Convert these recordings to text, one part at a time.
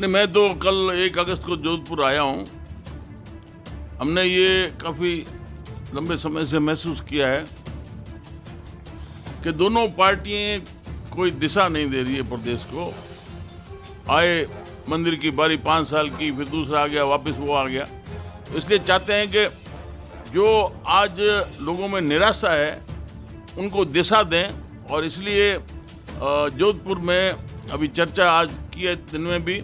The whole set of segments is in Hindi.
नहीं, मैं तो कल 1 अगस्त को जोधपुर आया हूँ। हमने ये काफ़ी लंबे समय से महसूस किया है कि दोनों पार्टियां कोई दिशा नहीं दे रही है प्रदेश को। आए मंदिर की बारी 5 साल की, फिर दूसरा आ गया, वापस वो आ गया। इसलिए चाहते हैं कि जो आज लोगों में निराशा है उनको दिशा दें, और इसलिए जोधपुर में अभी चर्चा आज की है दिन में भी,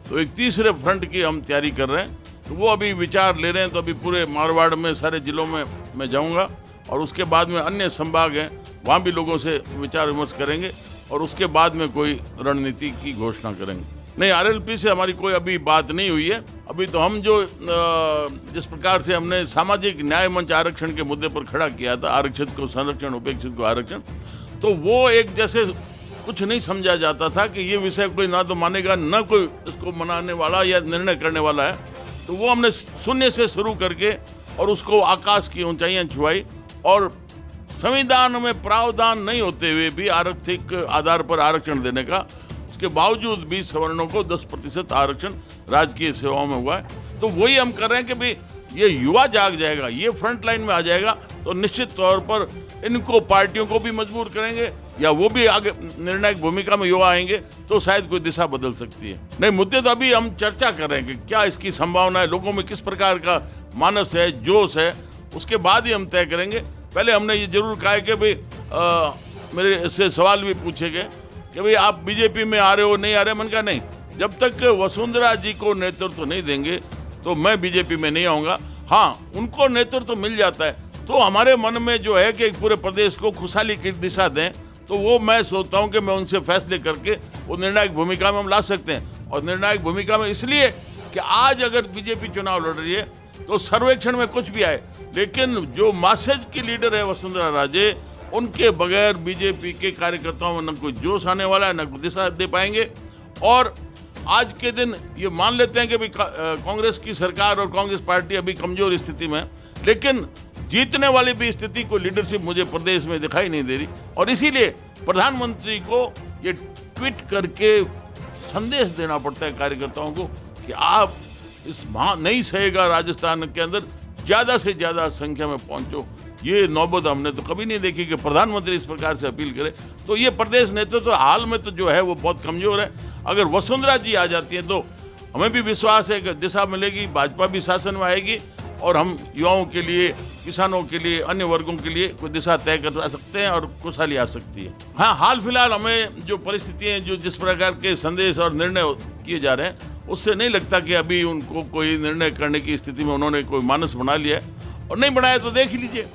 तो एक तीसरे फ्रंट की हम तैयारी कर रहे हैं। तो वो अभी विचार ले रहे हैं। तो अभी पूरे मारवाड़ में सारे जिलों में मैं जाऊंगा, और उसके बाद में अन्य संभाग हैं वहाँ भी लोगों से विचार विमर्श करेंगे, और उसके बाद में कोई रणनीति की घोषणा करेंगे। नहीं, आरएलपी से हमारी कोई अभी बात नहीं हुई है। अभी तो हम जो जिस प्रकार से हमने सामाजिक न्याय मंच आरक्षण के मुद्दे पर खड़ा किया था, आरक्षित को संरक्षण, उपेक्षित को आरक्षण, तो वो एक जैसे कुछ नहीं समझा जाता था कि ये विषय कोई ना तो मानेगा, ना कोई इसको मनाने वाला या निर्णय करने वाला है। तो वो हमने शून्य से शुरू करके और उसको आकाश की ऊंचाइयां छुआई, और संविधान में प्रावधान नहीं होते हुए भी आर्थिक आधार पर आरक्षण देने का, उसके बावजूद भी सवर्णों को 10% आरक्षण राजकीय सेवाओं में हुआ है। तो वही हम कर रहे हैं कि भाई ये युवा जाग जाएगा, ये फ्रंट लाइन में आ जाएगा, तो निश्चित तौर पर इनको, पार्टियों को भी मजबूर करेंगे, या वो भी आगे निर्णायक भूमिका में युवा आएंगे, तो शायद कोई दिशा बदल सकती है। नहीं, मुद्दे तो अभी हम चर्चा कर रहे हैं कि क्या इसकी संभावना है, लोगों में किस प्रकार का मानस है, जोश है, उसके बाद ही हम तय करेंगे। पहले हमने ये जरूर कहा है कि भाई मेरे से सवाल भी पूछे गए कि भाई आप बीजेपी में आ रहे हो, नहीं आ रहे। मैंने कहा नहीं, जब तक वसुंधरा जी को नेतृत्व नहीं देंगे तो मैं बीजेपी में नहीं आऊँगा। हाँ, उनको नेतृत्व मिल जाता है तो हमारे मन में जो है कि पूरे प्रदेश को खुशहाली की दिशा दें, तो वो मैं सोचता हूं कि मैं उनसे फैसले करके वो निर्णायक भूमिका में हम ला सकते हैं। और निर्णायक भूमिका में इसलिए कि आज अगर बीजेपी चुनाव लड़ रही है तो सर्वेक्षण में कुछ भी आए, लेकिन जो मैसेज की लीडर है वसुंधरा राजे, उनके बगैर बीजेपी के कार्यकर्ताओं में न कोई जोश आने वाला है, न कोई दिशा दे पाएंगे। और आज के दिन ये मान लेते हैं कि कांग्रेस की सरकार और कांग्रेस पार्टी अभी कमजोर स्थिति में है, लेकिन जीतने वाली भी स्थिति को लीडरशिप मुझे प्रदेश में दिखाई नहीं दे रही। और इसीलिए प्रधानमंत्री को ये ट्वीट करके संदेश देना पड़ता है कार्यकर्ताओं को कि आप इस नहीं सहेगा राजस्थान के अंदर ज़्यादा से ज़्यादा संख्या में पहुंचो। ये नौबत हमने तो कभी नहीं देखी कि प्रधानमंत्री इस प्रकार से अपील करे। तो ये प्रदेश नेतृत्व हाल में तो जो है वो बहुत कमज़ोर है। अगर वसुंधरा जी आ जाती हैं तो हमें भी विश्वास है कि दिशा मिलेगी, भाजपा भी शासन में आएगी, और हम युवाओं के लिए, किसानों के लिए, अन्य वर्गों के लिए कोई दिशा तय कर सकते हैं और खुशहाली आ सकती है। हाँ, हाल फिलहाल हमें जो परिस्थितियाँ, जो जिस प्रकार के संदेश और निर्णय किए जा रहे हैं, उससे नहीं लगता कि अभी उनको कोई निर्णय करने की स्थिति में उन्होंने कोई मानस बना लिया है। और नहीं बनाया तो देख लीजिए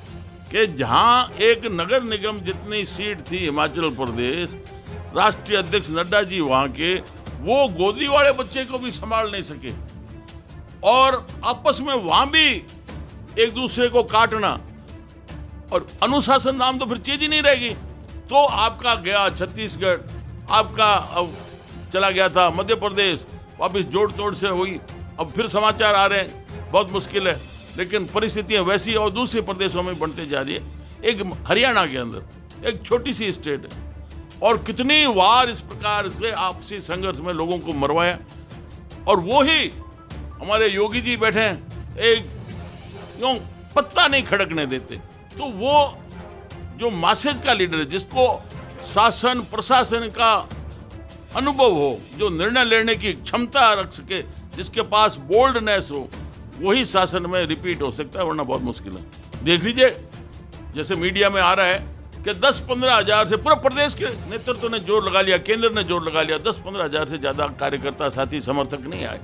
कि जहाँ एक नगर निगम जितनी सीट थी हिमाचल प्रदेश, राष्ट्रीय अध्यक्ष नड्डा जी वहाँ के, वो गोदी वाले बच्चे को भी संभाल नहीं सके, और आपस में वहां भी एक दूसरे को काटना, और अनुशासन नाम तो फिर चीज ही नहीं रहेगी। तो आपका गया छत्तीसगढ़, आपका चला गया था मध्य प्रदेश, वापिस जोड़ तोड़ से हुई, अब फिर समाचार आ रहे हैं, बहुत मुश्किल है। लेकिन परिस्थितियां वैसी और दूसरे प्रदेशों में बनते जा रही है। एक हरियाणा के अंदर एक छोटी सी स्टेट है, और कितनी बार इस प्रकार से आपसी संघर्ष में लोगों को मरवाया, और वो ही हमारे योगी जी बैठे हैं, एक यूं पत्ता नहीं खड़कने देते। तो वो जो मैसेज का लीडर है, जिसको शासन प्रशासन का अनुभव हो, जो निर्णय लेने की क्षमता रख सके, जिसके पास बोल्डनेस हो, वही शासन में रिपीट हो सकता है, वरना बहुत मुश्किल है। देख लीजिए, जैसे मीडिया में आ रहा है कि 10-15 हज़ार से पूरे प्रदेश के नेतृत्व ने जोर लगा लिया, केंद्र ने जोर लगा लिया, 10-15 हज़ार से ज्यादा कार्यकर्ता, साथी, समर्थक नहीं आए।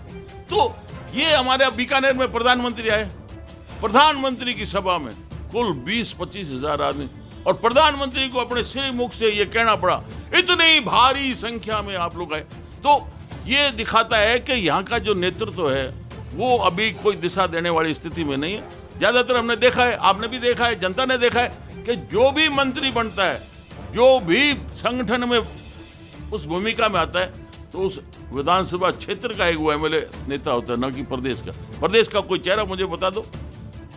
तो ये हमारे बीकानेर में प्रधानमंत्री आए, प्रधानमंत्री की सभा में कुल 20-25 हज़ार आदमी, और प्रधानमंत्री को अपने सिर मुख से ये कहना पड़ा, इतनी भारी संख्या में आप लोग आए। तो ये दिखाता है कि यहाँ का जो नेतृत्व है वो अभी कोई दिशा देने वाली स्थिति में नहीं है। ज्यादातर हमने देखा है, आपने भी देखा है, जनता ने देखा है कि जो भी मंत्री बनता है, जो भी संगठन में उस भूमिका में आता है, तो उस विधानसभा क्षेत्र का एक वो एमएलए नेता होता है, न कि प्रदेश का। प्रदेश का कोई चेहरा मुझे बता दो।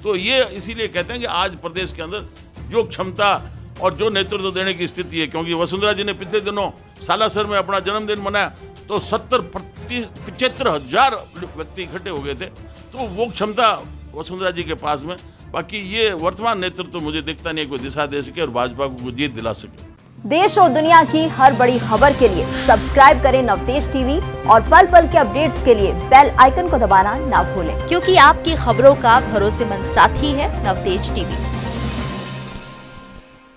तो ये इसीलिए कहते हैं कि आज प्रदेश के अंदर जो क्षमता और जो नेतृत्व देने की स्थिति है, क्योंकि वसुंधरा जी ने पिछले दिनों सालासर में अपना जन्मदिन मनाया, तो 75,000 व्यक्ति इकट्ठे हो गए थे, तो वो क्षमता वसुंधरा जी के पास में। बाकी ये वर्तमान नेतृत्व तो मुझे दिखता नहीं कोई दिशा दे सके और भाजपा को जीत दिला सके। देश और दुनिया की हर बड़ी खबर के लिए सब्सक्राइब करें नवतेज टीवी और पल पल के अपडेट्स के लिए बेल आइकन को दबाना ना भूलें, क्योंकि आपकी खबरों का भरोसेमंद साथी है नवतेज टीवी।